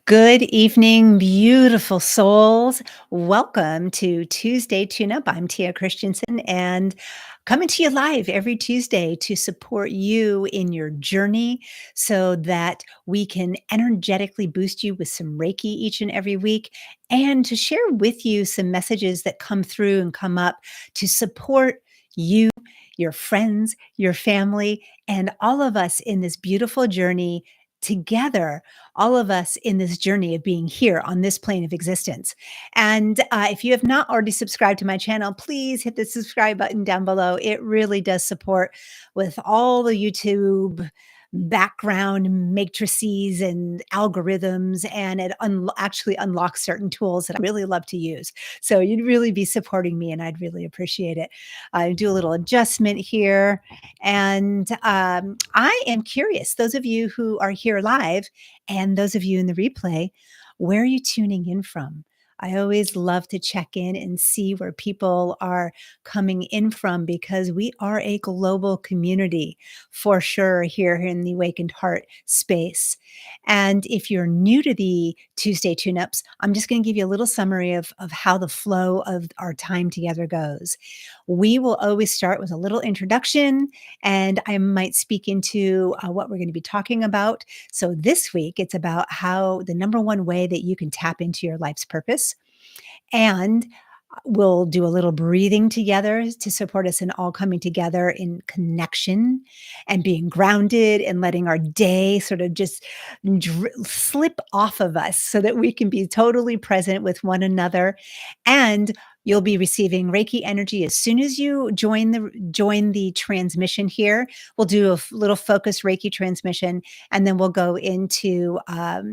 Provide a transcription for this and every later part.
Good evening, beautiful souls. Welcome to Tuesday Tune Up. I'm Tia Christensen and coming to you live every Tuesday to support you in your journey so that we can energetically boost you with some Reiki each and every week and to share with you some messages that come through and come up to support you, your friends, your family, and all of us in this beautiful journey together, all of us in this journey of being here on this plane of existence. And if you have not already subscribed to my channel, please hit the subscribe button down below. It really does support with all the YouTube background matrices and algorithms, and it actually unlocks certain tools that I really love to use. So you'd really be supporting me, and I'd really appreciate it. I do a little adjustment here. And I am curious, those of you who are here live and those of you in the replay, where are you tuning in from? I always love to check in and see where people are coming in from because we are a global community for sure here in the Awakened Heart space. And if you're new to the Tuesday tune-ups, I'm just going to give you a little summary of how the flow of our time together goes. We will always start with a little introduction, and I might speak into what we're going to be talking about. So this week, it's about how the number one way that you can tap into your life's purpose. And we'll do a little breathing together to support us in all coming together in connection and being grounded and letting our day sort of just slip off of us so that we can be totally present with one another. And you'll be receiving Reiki energy as soon as you join the transmission here. We'll do a little focused Reiki transmission, and then we'll go into a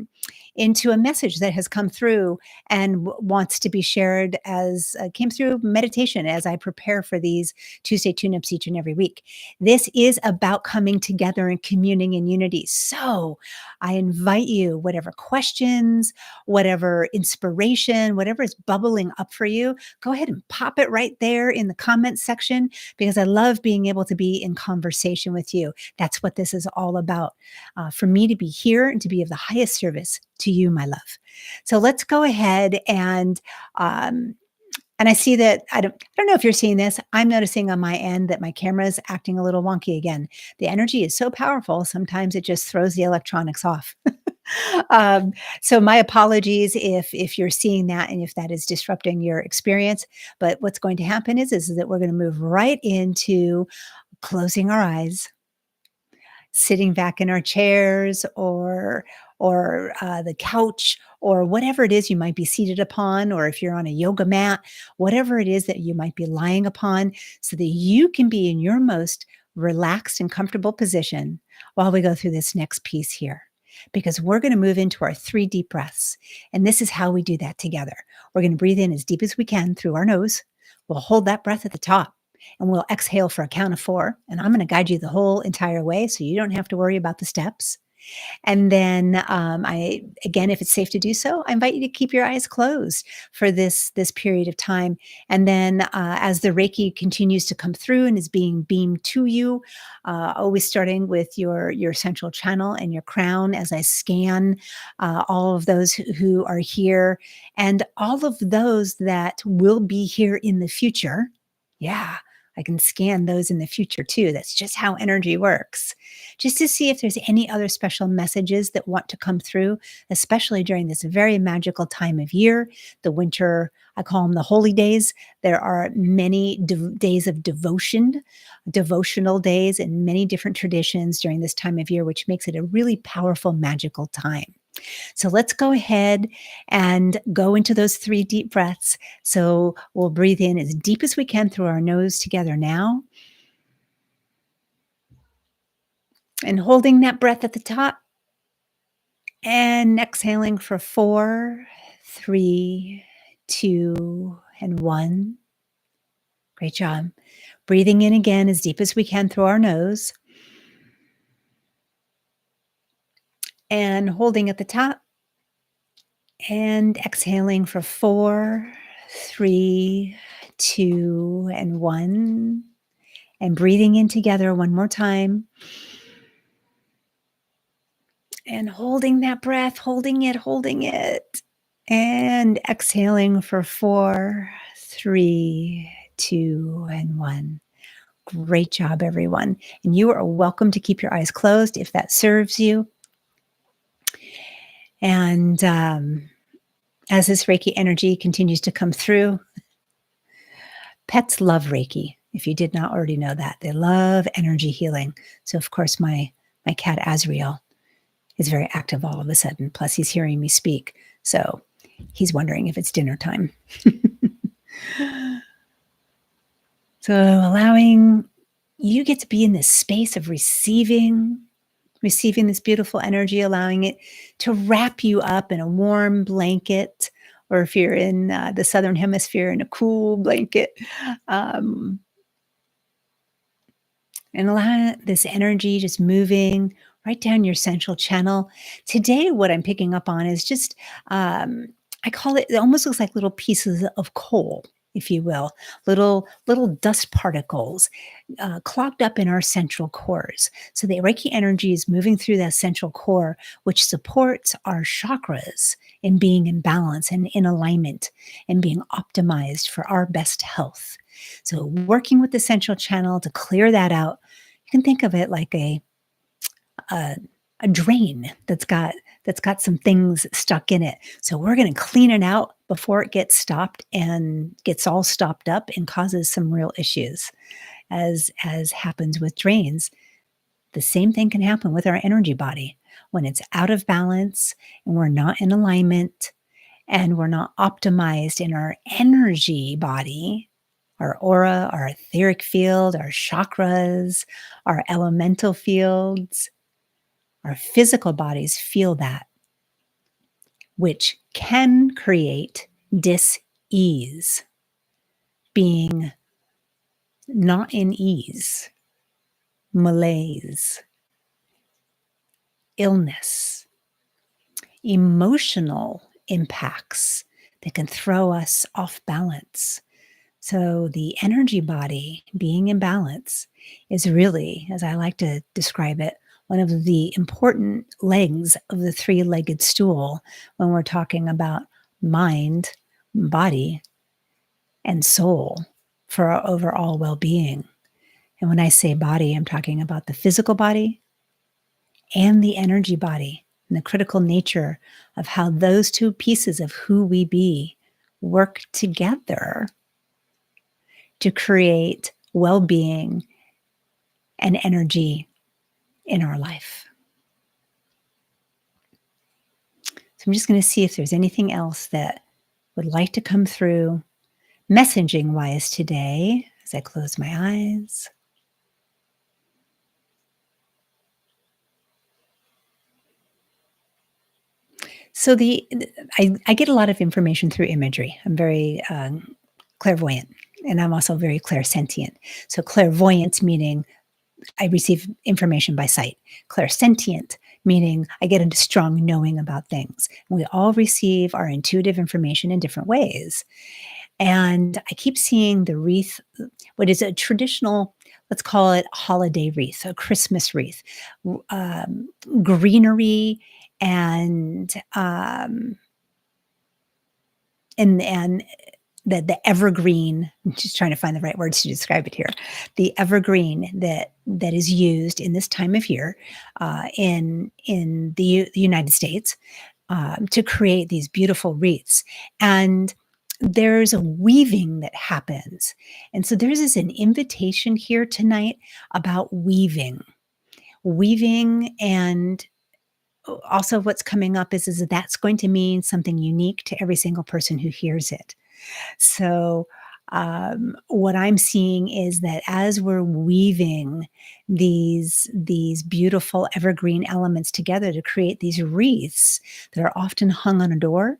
message that has come through and wants to be shared as came through meditation as I prepare for these Tuesday tune-ups each and every week. This is about coming together and communing in unity. So I invite you, whatever questions, whatever inspiration, whatever is bubbling up for you, go ahead and pop it right there in the comments section because I love being able to be in conversation with you. That's what this is all about. For me to be here and to be of the highest service to you, my love. So let's go ahead and I see that I don't know if you're seeing this. I'm noticing on my end that my camera is acting a little wonky again. The energy is so powerful, sometimes it just throws the electronics off. Um, so my apologies if you're seeing that and if that is disrupting your experience. But what's going to happen is that we're going to move right into closing our eyes, sitting back in our chairs or the couch or whatever it is you might be seated upon, or if you're on a yoga mat, whatever it is that you might be lying upon, so that you can be in your most relaxed and comfortable position while we go through this next piece here. Because we're going to move into our 3 deep breaths. And this is how we do that together. We're going to breathe in as deep as we can through our nose. We'll hold that breath at the top and we'll exhale for a count of 4. And I'm going to guide you the whole entire way so you don't have to worry about the steps. And then again, if it's safe to do so, I invite you to keep your eyes closed for this period of time. And then as the Reiki continues to come through and is being beamed to you, always starting with your central channel and your crown as I scan all of those who are here and all of those that will be here in the future. Yeah. I can scan those in the future too. That's just how energy works. Just to see if there's any other special messages that want to come through, especially during this very magical time of year, the winter, I call them the holy days. There are many days of devotion, devotional days, and many different traditions during this time of year, which makes it a really powerful, magical time. So let's go ahead and go into those 3 deep breaths. So we'll breathe in as deep as we can through our nose together now. And holding that breath at the top and exhaling for 4, 3, 2, and 1. Great job. Breathing in again as deep as we can through our nose and holding at the top and exhaling for 4, 3, 2, and 1. And breathing in together one more time. And holding that breath, holding it, and exhaling for 4, 3, 2, and 1. Great job, everyone. And you are welcome to keep your eyes closed if that serves you. And as this Reiki energy continues to come through, pets love Reiki. If you did not already know that, they love energy healing. So, of course, my cat Azriel is very active all of a sudden. Plus, he's hearing me speak. So he's wondering if it's dinner time. So allowing you get to be in this space of receiving this beautiful energy, allowing it to wrap you up in a warm blanket, or if you're in the Southern Hemisphere, in a cool blanket. Um, and allow this energy just moving right down your central channel. Today, what I'm picking up on is just, I call it almost looks like little pieces of coal, if you will, little dust particles clogged up in our central cores. So the Reiki energy is moving through that central core, which supports our chakras in being in balance and in alignment and being optimized for our best health. So working with the central channel to clear that out, you can think of it like a, a drain that's got some things stuck in it. So we're going to clean it out before it gets stopped and gets all stopped up and causes some real issues. As happens with drains, the same thing can happen with our energy body. When it's out of balance and we're not in alignment and we're not optimized in our energy body, our aura, our etheric field, our chakras, our elemental fields, our physical bodies feel that, which can create dis-ease, being not in ease, malaise, illness, emotional impacts that can throw us off balance. So the energy body being in balance is really, as I like to describe it, one of the important legs of the three-legged stool when we're talking about mind, body, and soul for our overall well-being. And when I say body, I'm talking about the physical body and the energy body, and the critical nature of how those two pieces of who we be work together to create well-being and energy in our life. So I'm just going to see if there's anything else that would like to come through messaging wise today as I close my eyes. So I get a lot of information through imagery. I'm very clairvoyant, and I'm also very clairsentient. So clairvoyant meaning I receive information by sight. Clairsentient, meaning I get a strong knowing about things. We all receive our intuitive information in different ways. And I keep seeing the wreath, what is a traditional, let's call it holiday wreath, a Christmas wreath, greenery and and the evergreen. I'm just trying to find the right words to describe it here. The evergreen that is used in this time of year in the United States to create these beautiful wreaths. And there's a weaving that happens. And so there's an invitation here tonight about weaving, and also what's coming up is that that's going to mean something unique to every single person who hears it. So, what I'm seeing is that as we're weaving these beautiful evergreen elements together to create these wreaths that are often hung on a door,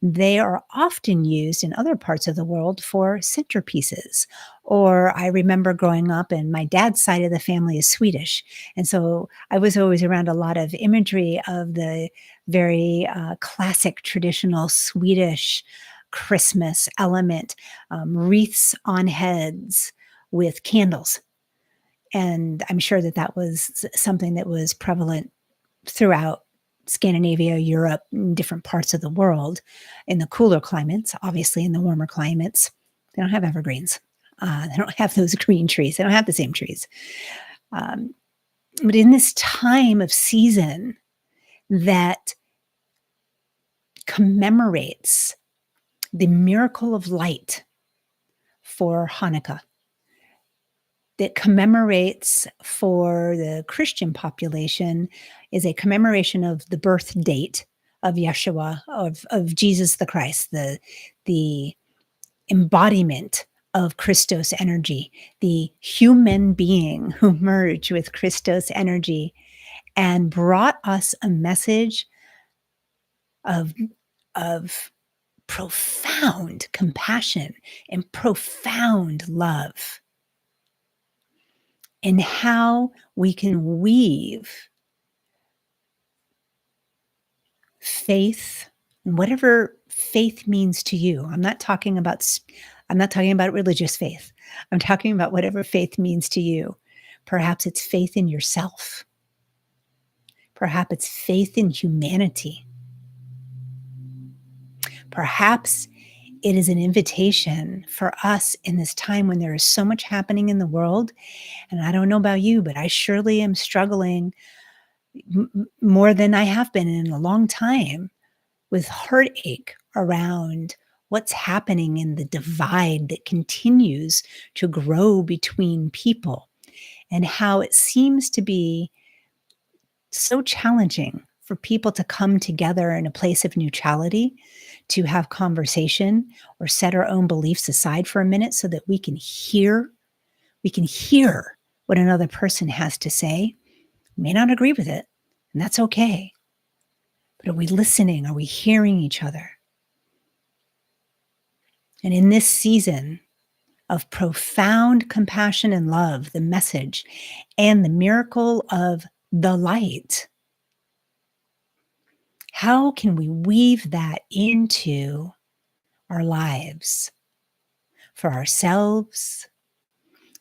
they are often used in other parts of the world for centerpieces. Or I remember growing up, and my dad's side of the family is Swedish. And so I was always around a lot of imagery of the very classic, traditional Swedish Christmas element, wreaths on heads with candles. And I'm sure that that was something that was prevalent throughout Scandinavia, Europe, and different parts of the world, in the cooler climates, obviously in the warmer climates, they don't have evergreens. They don't have those green trees. They don't have the same trees. Um, but in this time of season that commemorates the miracle of light for Hanukkah, that commemorates for the Christian population, is a commemoration of the birth date of Yeshua, of Jesus the Christ, the embodiment of Christos energy, the human being who merged with Christos energy and brought us a message of, of profound compassion and profound love, and how we can weave faith, whatever faith means to you. I'm not talking about religious faith. I'm talking about whatever faith means to you. Perhaps it's faith in yourself. Perhaps it's faith in humanity. Perhaps it is an invitation for us in this time when there is so much happening in the world. And I don't know about you, but I surely am struggling more than I have been in a long time with heartache around what's happening in the divide that continues to grow between people, and how it seems to be so challenging for people to come together in a place of neutrality, to have conversation or set our own beliefs aside for a minute so that we can hear what another person has to say. We may not agree with it, and that's okay. But are we listening? Are we hearing each other? And in this season of profound compassion and love, the message and the miracle of the light, how can we weave that into our lives for ourselves,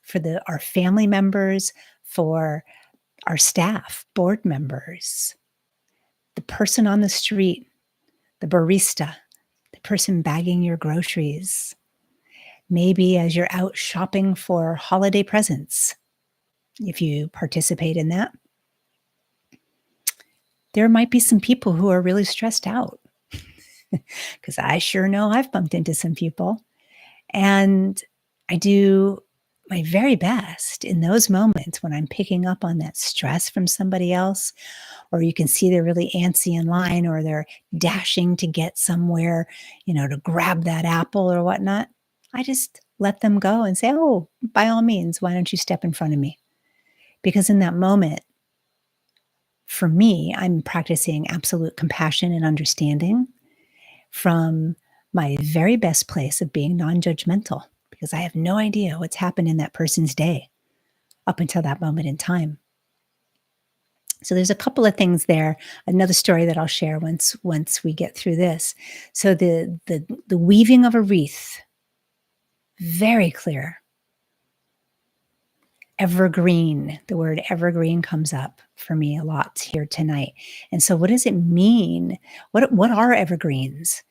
for our family members, for our staff, board members, the person on the street, the barista, the person bagging your groceries, maybe as you're out shopping for holiday presents, if you participate in that. There might be some people who are really stressed out, because I sure know I've bumped into some people. And I do my very best in those moments when I'm picking up on that stress from somebody else, or you can see they're really antsy in line, or they're dashing to get somewhere, to grab that apple or whatnot. I just let them go and say, oh, by all means, why don't you step in front of me? Because in that moment, for me, I'm practicing absolute compassion and understanding from my very best place of being non-judgmental, because I have no idea what's happened in that person's day up until that moment in time. So there's a couple of things there. Another story that I'll share once we get through this. So the weaving of a wreath, very clear. Evergreen, the word evergreen comes up for me a lot here tonight. And so what does it mean? What are evergreens?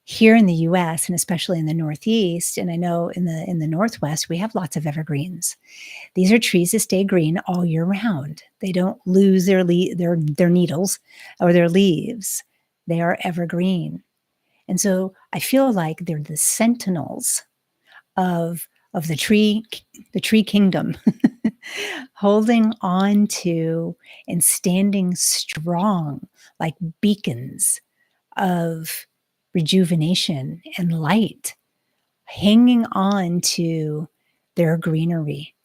Here in the US, and especially in the Northeast, and I know in the Northwest, we have lots of evergreens. These are trees that stay green all year round. They don't lose their needles or their leaves. They are evergreen. And so I feel like they're the sentinels of the tree kingdom, holding on to and standing strong like beacons of rejuvenation and light, hanging on to their greenery,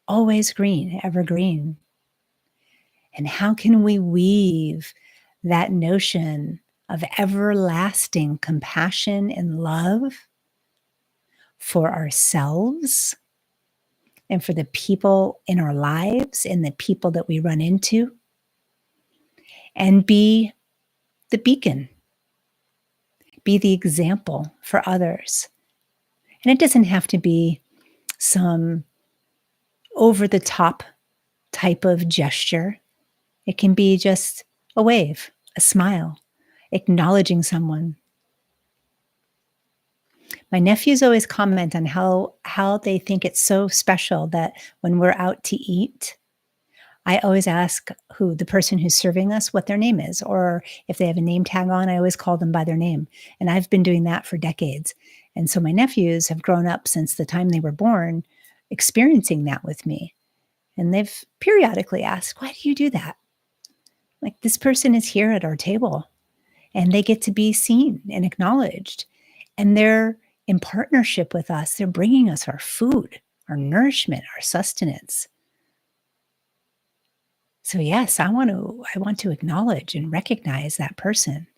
always green, evergreen. And how can we weave that notion of everlasting compassion and love for ourselves and for the people in our lives and the people that we run into, and be the beacon, be the example for others? And it doesn't have to be some over the top type of gesture. It can be just a wave, a smile, acknowledging someone. My nephews always comment on how they think it's so special that when we're out to eat, I always ask who the person who's serving us what their name is, or if they have a name tag on, I always call them by their name. And I've been doing that for decades. And so my nephews have grown up since the time they were born experiencing that with me. And they've periodically asked, "Why do you do that?" Like, this person is here at our table and they get to be seen and acknowledged. And they're in partnership with us. They're bringing us our food, our nourishment, our sustenance. So yes, I want to acknowledge and recognize that person.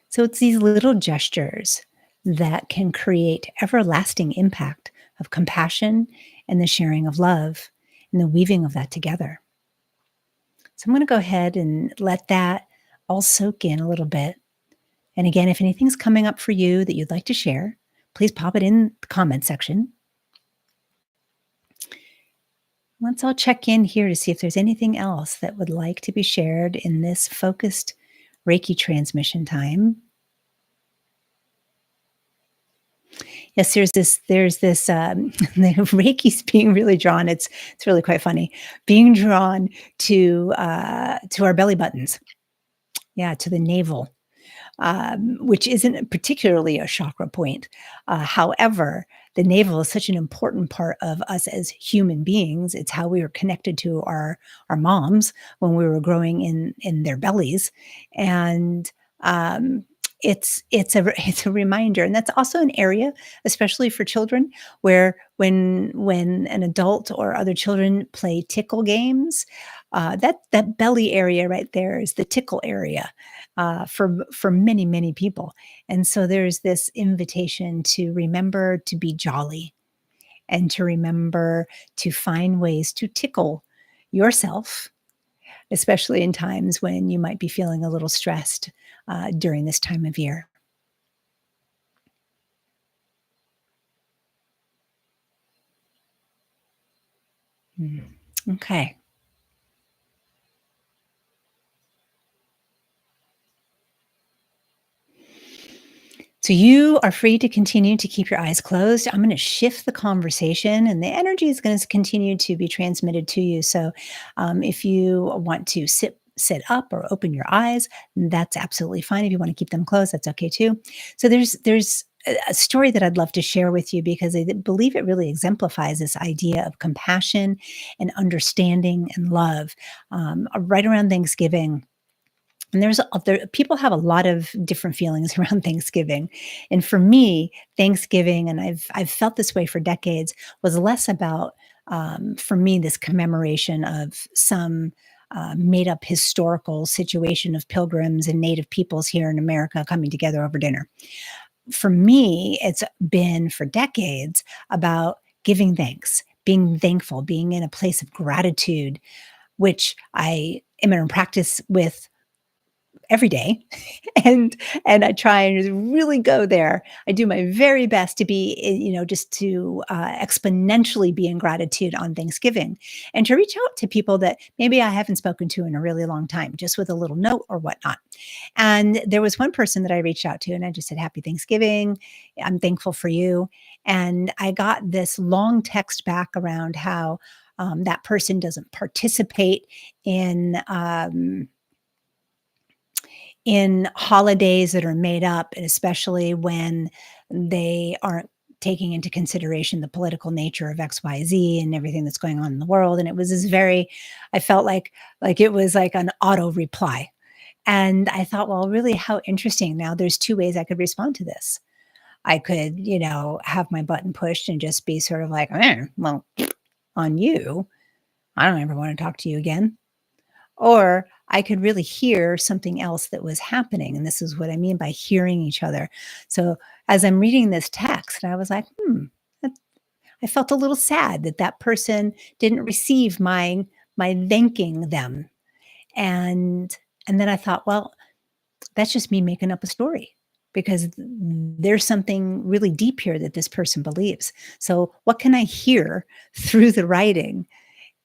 So it's these little gestures that can create everlasting impact of compassion and the sharing of love and the weaving of that together. So I'm going to go ahead and let that all soak in a little bit. And again, if anything's coming up for you that you'd like to share, please pop it in the comment section. Let's all check in here to see if there's anything else that would like to be shared in this focused Reiki transmission time. Yes, the Reiki's being really drawn. It's really quite funny, being drawn to our belly buttons. Yeah, to the navel. Which isn't particularly a chakra point. However, the navel is such an important part of us as human beings. It's how we were connected to our moms when we were growing in their bellies, and it's a reminder, and that's also an area, especially for children, where when an adult or other children play tickle games, that belly area right there is the tickle area for many people. And so there's this invitation to remember to be jolly and to remember to find ways to tickle yourself, especially in times when you might be feeling a little stressed during this time of year. Mm. Okay. So you are free to continue to keep your eyes closed. I'm going to shift the conversation, and the energy is going to continue to be transmitted to you. So, if you want to sit up or open your eyes, that's absolutely fine. If you want to keep them closed, that's okay too. So there's a story that I'd love to share with you because I believe it really exemplifies this idea of compassion and understanding and love. Right around Thanksgiving, and there's other people have a lot of different feelings around Thanksgiving. And for me, Thanksgiving, and I've felt this way for decades, was less about for me this commemoration of some made up historical situation of pilgrims and native peoples here in America coming together over dinner. For me, it's been for decades about giving thanks, being thankful, being in a place of gratitude, which I am in practice with every day. And I try and really go there. I do my very best to be, just to exponentially be in gratitude on Thanksgiving, and to reach out to people that maybe I haven't spoken to in a really long time, just with a little note or whatnot. And there was one person that I reached out to, and I just said, "Happy Thanksgiving. I'm thankful for you." And I got this long text back around how that person doesn't participate in. In holidays that are made up, and especially when they aren't taking into consideration the political nature of XYZ and everything that's going on in the world. And it was this very, I felt like it was like an auto reply. And I thought, well, really, how interesting. Now there's two ways I could respond to this. I could, have my button pushed and just be sort of like, well, on you. I don't ever want to talk to you again. Or I could really hear something else that was happening, and this is what I mean by hearing each other. So, as I'm reading this text, I was like, that I felt a little sad that that person didn't receive my thanking them, and and then I thought, well, that's just me making up a story because there's something really deep here that this person believes. So, what can I hear through the writing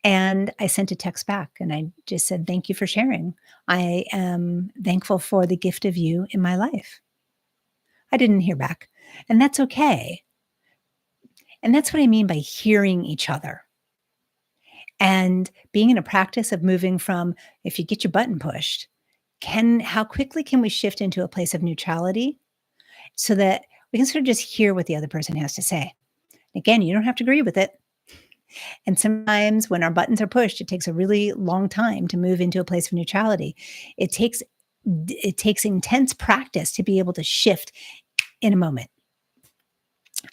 And I sent a text back and I just said, "Thank you for sharing. I am thankful for the gift of you in my life." I didn't hear back, and that's okay. And that's what I mean by hearing each other and being in a practice of moving from, if you get your button pushed, how quickly can we shift into a place of neutrality so that we can sort of just hear what the other person has to say? Again, you don't have to agree with it. And sometimes when our buttons are pushed, it takes a really long time to move into a place of neutrality. It takes it takes intense practice to be able to shift in a moment.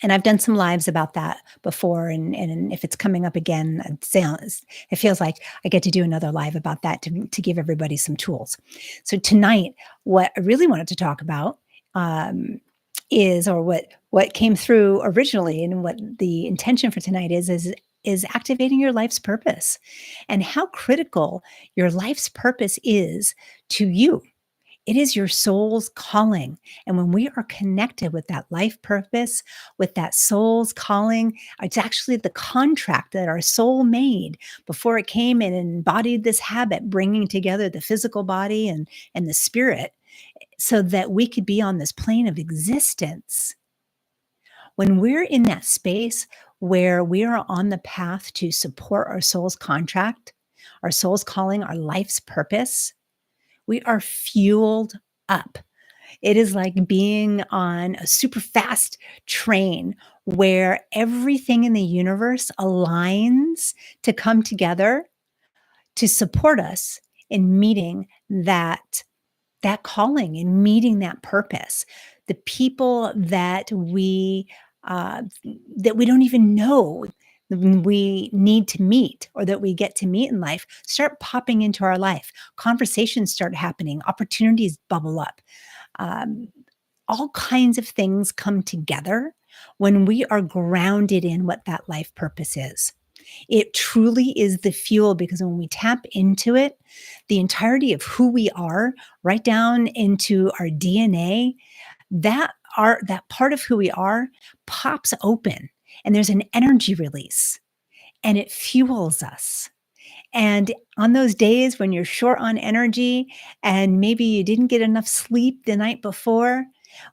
And I've done some lives about that before, and if it's coming up again, it feels like I get to do another live about that to give everybody some tools. So tonight, what I really wanted to talk about um, is, or what came through originally, and what the intention for tonight is activating your life's purpose, and how critical your life's purpose is to you. It is your soul's calling. And when we are connected with that life purpose, with that soul's calling, it's actually the contract that our soul made before it came and embodied this habit, bringing together the physical body and the spirit so that we could be on this plane of existence. When we're in that space where we are on the path to support our soul's contract, our soul's calling, our life's purpose, we are fueled up. It is like being on a super fast train where everything in the universe aligns to come together to support us in meeting that calling and meeting that purpose. The people uh, that we don't even know we need to meet or that we get to meet in life start popping into our life. Conversations start happening, opportunities bubble up. Um, all kinds of things come together when we are grounded in what that life purpose is. It truly is the fuel because when we tap into it, the entirety of who we are, right down into our DNA, that part of who we are pops open and there's an energy release and it fuels us. And on those days when you're short on energy and maybe you didn't get enough sleep the night before,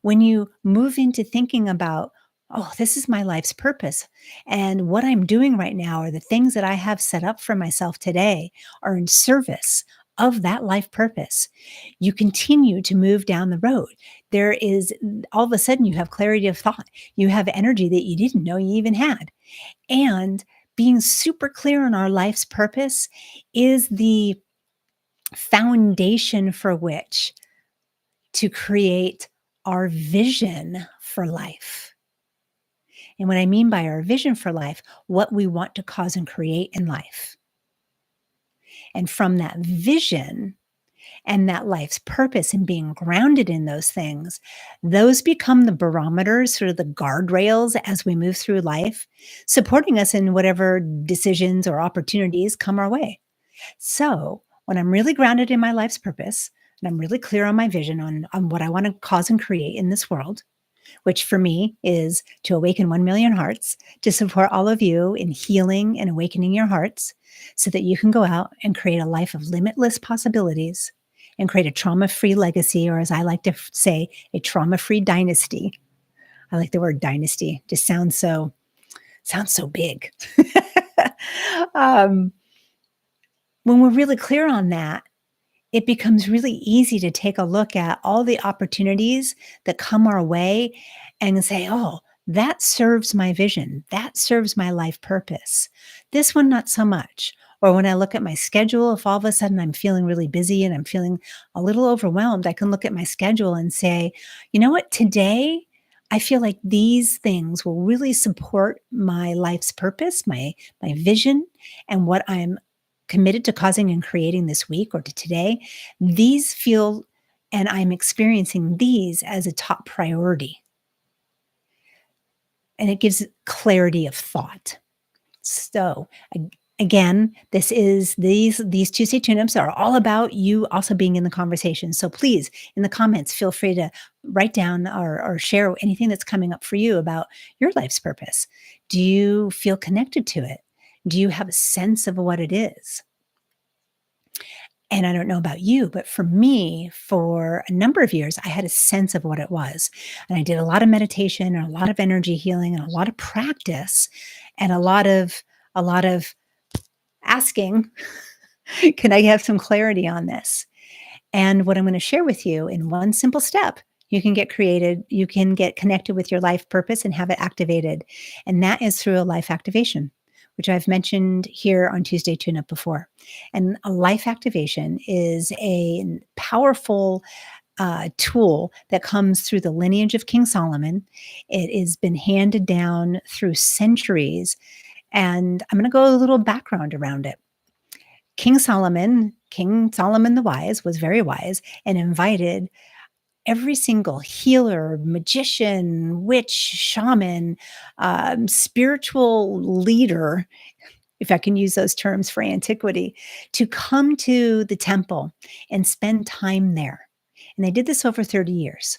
when you move into thinking about, oh, this is my life's purpose. And what I'm doing right now, or the things that I have set up for myself today, are in service of that life purpose. You continue to move down the road. There is all of a sudden you have clarity of thought. You have energy that you didn't know you even had. And being super clear on our life's purpose is the foundation for which to create our vision for life. And what I mean by our vision for life, what we want to cause and create in life. And from that vision and that life's purpose and being grounded in those things, those become the barometers, sort of the guardrails as we move through life, supporting us in whatever decisions or opportunities come our way. So when I'm really grounded in my life's purpose and I'm really clear on my vision on what I want to cause and create in this world, which for me is to awaken 1 million hearts, to support all of you in healing and awakening your hearts so that you can go out and create a life of limitless possibilities and create a trauma free legacy, or as I like to say, a trauma free dynasty. I like the word dynasty, just sounds so big. um, when we're really clear on that, it becomes really easy to take a look at all the opportunities that come our way and say, oh, that serves my vision. That serves my life purpose. This one, not so much. Or when I look at my schedule, if all of a sudden I'm feeling really busy and I'm feeling a little overwhelmed, I can look at my schedule and say, you know what, today I feel like these things will really support my life's purpose, my vision, and what I'm committed to causing and creating this week or to today. These feel, and I'm experiencing these as a top priority. And it gives clarity of thought. So again, these Tuesday tune-ups are all about you also being in the conversation. So please, in the comments, feel free to write down or share anything that's coming up for you about your life's purpose. Do you feel connected to it? Do you have a sense of what it is? And I don't know about you, but for me, for a number of years, I had a sense of what it was. And I did a lot of meditation and a lot of energy healing and a lot of practice and a lot of asking, can I have some clarity on this? And what I'm going to share with you in one simple step, you can get connected with your life purpose and have it activated. And that is through a life activation, which I've mentioned here on Tuesday Tune Up before. And a life activation is a powerful tool that comes through the lineage of King Solomon. It has been handed down through centuries. And I'm going to go a little background around it. King Solomon the Wise, was very wise and invited every single healer, magician, witch, shaman, spiritual leader, if I can use those terms for antiquity, to come to the temple and spend time there. And they did this over 30 years.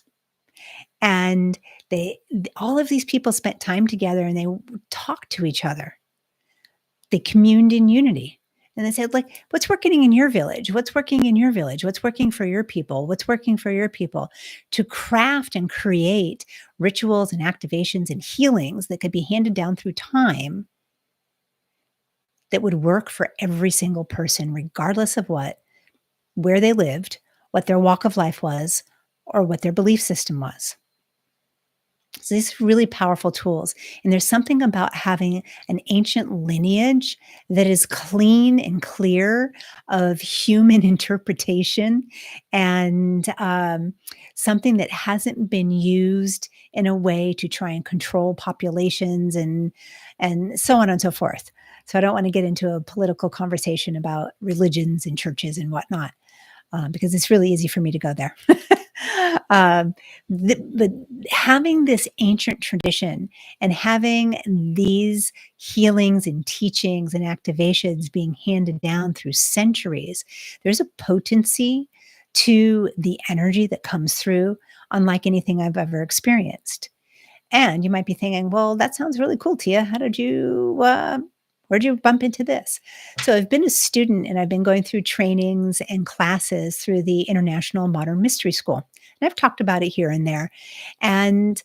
And all of these people spent time together and they talked to each other. They communed in unity. And they said, like, what's working in your village? What's working in your village? What's working for your people? What's working for your people? To craft and create rituals and activations and healings that could be handed down through time that would work for every single person, regardless of where they lived, what their walk of life was, or what their belief system was. So these are really powerful tools. And there's something about having an ancient lineage that is clean and clear of human interpretation and something that hasn't been used in a way to try and control populations and so on and so forth. So I don't want to get into a political conversation about religions and churches and whatnot because it's really easy for me to go there. um, but having this ancient tradition and having these healings and teachings and activations being handed down through centuries, there's a potency to the energy that comes through, unlike anything I've ever experienced. And you might be thinking, well, that sounds really cool, Tia. Where'd you bump into this? So I've been a student and I've been going through trainings and classes through the International Modern Mystery School. And I've talked about it here and there. And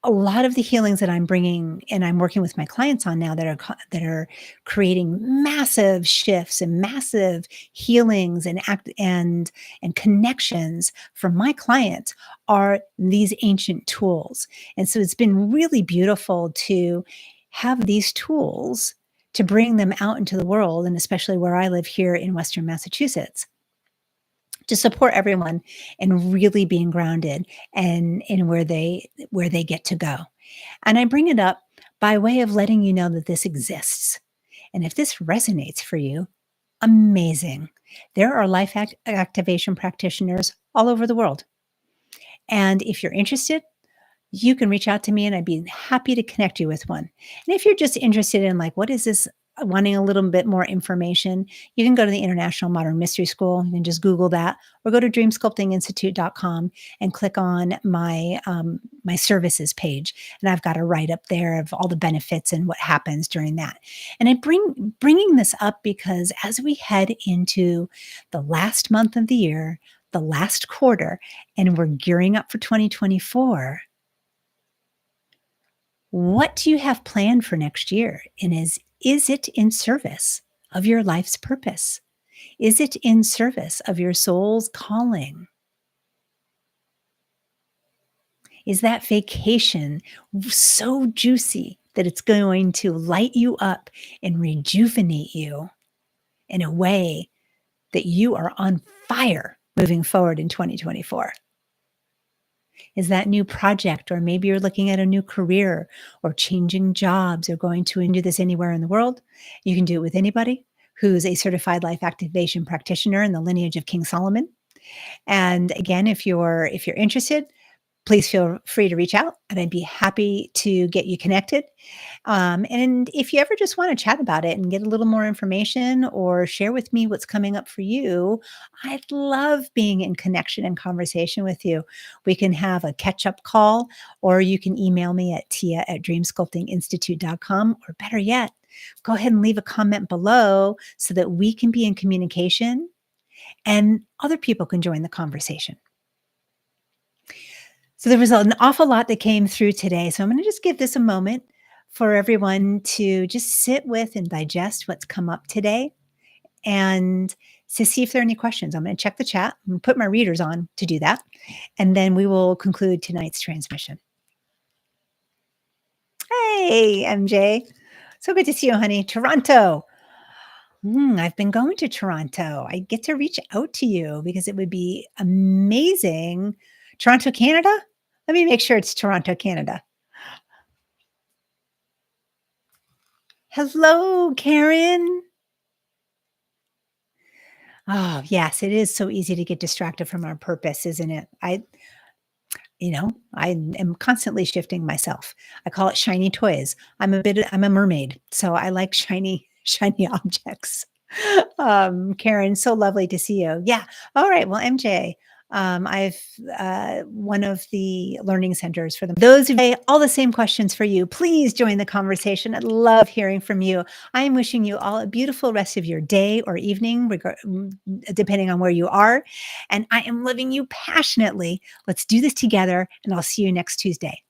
a lot of the healings that I'm bringing and I'm working with my clients on now that are creating massive shifts and massive healings and connections from my clients are these ancient tools. And so it's been really beautiful to have these tools to bring them out into the world, and especially where I live here in Western Massachusetts, to support everyone and really being grounded and in where they get to go. And I bring it up by way of letting you know that this exists. And if this resonates for you, amazing. There are life activation practitioners all over the world. And if you're interested, you can reach out to me and I'd be happy to connect you with one. And if you're just interested in like, what is this, wanting a little bit more information, you can go to the International Modern Mystery School. You can just Google that or go to dreamsculptinginstitute.com and click on my services page. And I've got a write up there of all the benefits and what happens during that. And bringing this up because as we head into the last month of the year, the last quarter, and we're gearing up for 2024, what do you have planned for next year? And is it in service of your life's purpose? Is it in service of your soul's calling? Is that vacation so juicy that it's going to light you up and rejuvenate you in a way that you are on fire moving forward in 2024? Is that new project, or maybe you're looking at a new career or changing jobs or going to and do this anywhere in the world? You can do it with anybody who's a certified life activation practitioner in the lineage of King Solomon. And again, if you're interested, please feel free to reach out and I'd be happy to get you connected. And if you ever just want to chat about it and get a little more information or share with me what's coming up for you, I'd love being in connection and conversation with you. We can have a catch up call, or you can email me at tia@dreamsculptinginstitute.com, or better yet, go ahead and leave a comment below so that we can be in communication and other people can join the conversation. So there was an awful lot that came through today. So I'm going to just give this a moment for everyone to just sit with and digest what's come up today and to see if there are any questions. I'm going to check the chat and put my readers on to do that. And then we will conclude tonight's transmission. Hey, MJ. So good to see you, honey. Toronto. I've been going to Toronto. I get to reach out to you because it would be amazing. Toronto, Canada? Let me make sure it's Toronto, Canada. Hello, Karen. Oh, yes, it is so easy to get distracted from our purpose, isn't it? I am constantly shifting myself. I call it shiny toys. I'm a mermaid, so I like shiny shiny objects. Karen, so lovely to see you. Yeah. All right. Well, MJ, I've one of the learning centers for those of you all the same questions for you. Please join the conversation. I'd love hearing from you. I am wishing you all a beautiful rest of your day or evening, depending on where you are. And I am loving you passionately. Let's do this together, and I'll see you next Tuesday.